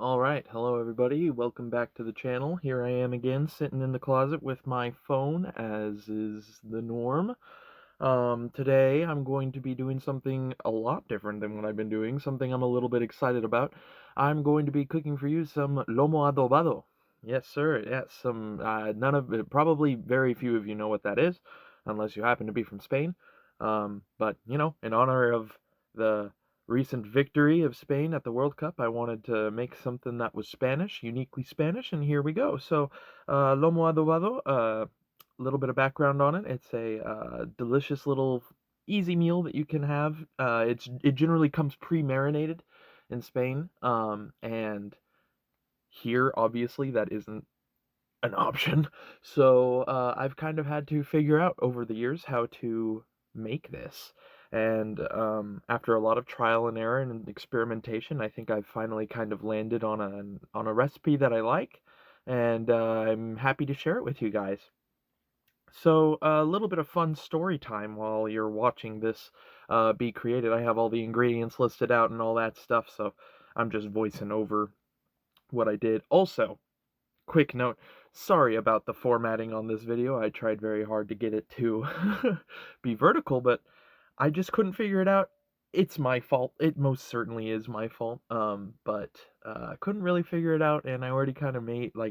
Alright, hello everybody, welcome back to the channel. Here I am again, sitting in the closet with my phone, as is the norm. Today I'm going to be doing something a lot different than what I've been doing, something I'm a little bit excited about. I'm going to be cooking for you some Lomo Adobado. Yes, sir, yes, probably very few of you know what that is, unless you happen to be from Spain. But, in honor of the recent victory of Spain at the World Cup, I wanted to make something that was Spanish, uniquely Spanish, and here we go. So, Lomo Adobado, a little bit of background on it. It's a delicious little easy meal that you can have. It generally comes pre-marinated in Spain, and here, obviously, that isn't an option. So I've kind of had to figure out over the years how to make this. And after a lot of trial and error and experimentation, I think I've finally kind of landed on a recipe that I like, and I'm happy to share it with you guys. So a little bit of fun story time while you're watching this be created. I have all the ingredients listed out and all that stuff, so I'm just voicing over what I did. Also, quick note, sorry about the formatting on this video. I tried very hard to get it to be vertical, but I just couldn't figure it out. It's my fault. It most certainly is my fault. But couldn't really figure it out, and I already kind of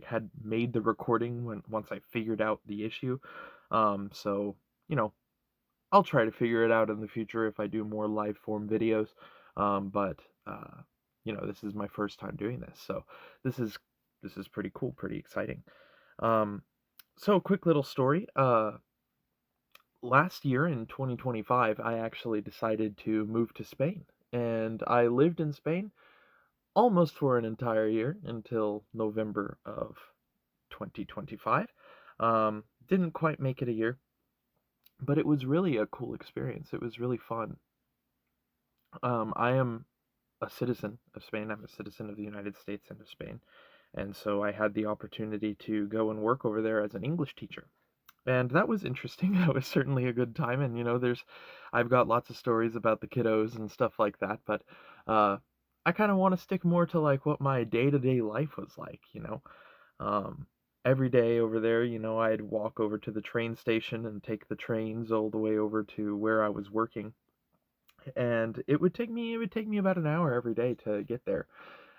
had made the recording once I figured out the issue. So, you know, I'll try to figure it out in the future if I do more live form videos. But this is my first time doing this, so this is this is pretty cool, pretty exciting. Um, so quick little story. Last year in 2025, I actually decided to move to Spain, and I lived in Spain almost for an entire year until November of 2025. Didn't quite make it a year, but it was really a cool experience. It was really fun. I am a citizen of Spain. I'm a citizen of the United States and of Spain. And so I had the opportunity to go and work over there as an English teacher. And that was interesting. That was certainly a good time. And, I've got lots of stories about the kiddos and stuff like that. But I kind of want to stick more to like what my day-to-day life was like. Um, every day over there, I'd walk over to the train station and take the trains all the way over to where I was working, and it would take me about an hour every day to get there.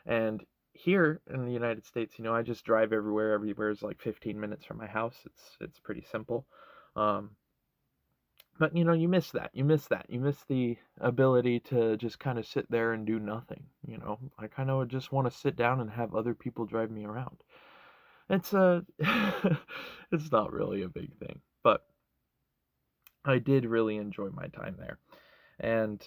And here in the United States, I just drive everywhere. Everywhere is like 15 minutes from my house. It's pretty simple. Um, but you miss that. You miss that. You miss the ability to just kind of sit there and do nothing. I kind of just want to sit down and have other people drive me around. It's it's not really a big thing, but I did really enjoy my time there. And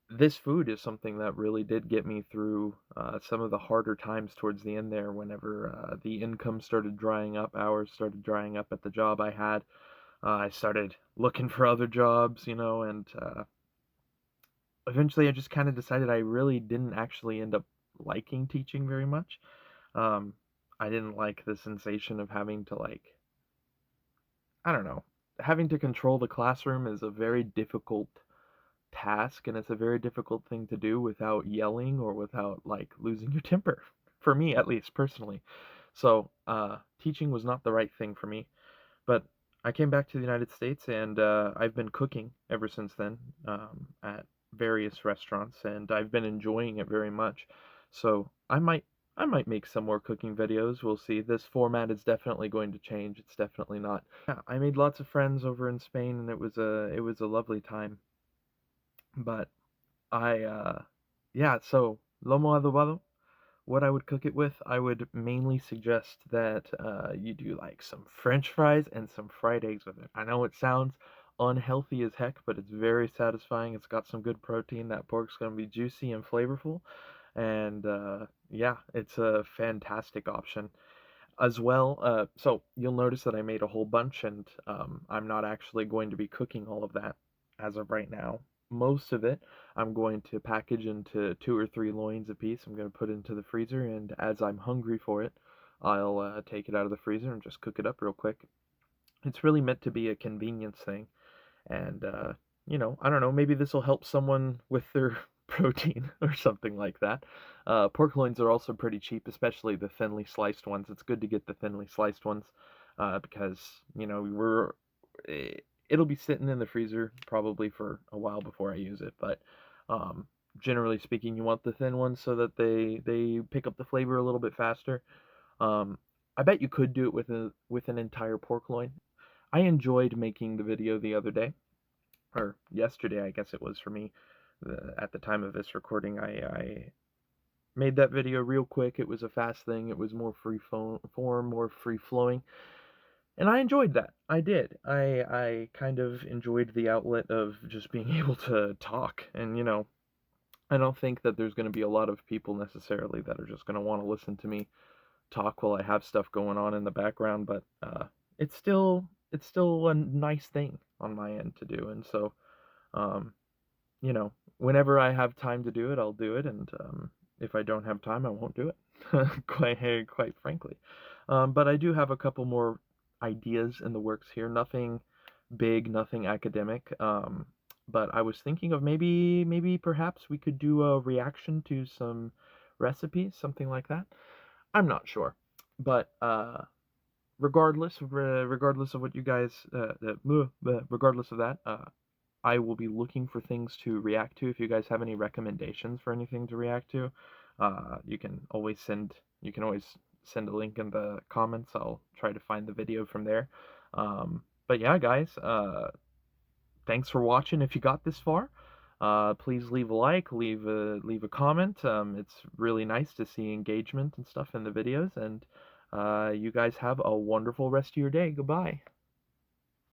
this food is something that really did get me through some of the harder times towards the end there, whenever the income started drying up, hours started drying up at the job I had. I started looking for other jobs, and eventually I just kind of decided I really didn't actually end up liking teaching very much. Um, I didn't like the sensation of having to, I don't know, having to control the classroom is a very difficult task, and it's a very difficult thing to do without yelling or without like losing your temper, for me at least personally. So teaching was not the right thing for me, but I came back to the United States, and I've been cooking ever since then, at various restaurants, and I've been enjoying it very much. So I might make some more cooking videos. We'll see. This format is definitely going to change. It's definitely not. Yeah, I made lots of friends over in Spain, and it was a lovely time. But yeah, so lomo adobado, what I would cook it with, I would mainly suggest that you do like some French fries and some fried eggs with it. I know it sounds unhealthy as heck, but it's very satisfying. It's got some good protein. That pork's gonna be juicy and flavorful, and yeah, it's a fantastic option as well. So you'll notice that I made a whole bunch, and I'm not actually going to be cooking all of that as of right now. Most of it I'm going to package into 2 or 3 loins apiece. I'm going to put into the freezer, and as I'm hungry for it, I'll take it out of the freezer and just cook it up real quick. It's really meant to be a convenience thing, and I don't know, maybe this will help someone with their protein or something like that. Pork loins are also pretty cheap, especially the thinly sliced ones. It's good to get the thinly sliced ones because it'll be sitting in the freezer probably for a while before I use it. But um, generally speaking, you want the thin ones so that they pick up the flavor a little bit faster. Um, I bet you could do it with an entire pork loin. I enjoyed making the video the other day, or yesterday, I guess it was for me. At the time of this recording, I made that video real quick. It was a fast thing. It was more form, more free flowing, and I enjoyed that. I did. I kind of enjoyed the outlet of just being able to talk, and I don't think that there's going to be a lot of people necessarily that are just going to want to listen to me talk while I have stuff going on in the background, but it's still a nice thing on my end to do, and so um, whenever I have time to do it, I'll do it, and if I don't have time, I won't do it. Quite frankly, but I do have a couple more ideas in the works here. Nothing big, nothing academic. But I was thinking of maybe perhaps we could do a reaction to some recipes, something like that. I'm not sure, but regardless of what you guys, regardless of that, I will be looking for things to react to. If you guys have any recommendations for anything to react to, you can always send a link in the comments. I'll try to find the video from there. But yeah, guys, thanks for watching. If you got this far, please leave a like, leave a comment. It's really nice to see engagement and stuff in the videos. And you guys have a wonderful rest of your day. Goodbye.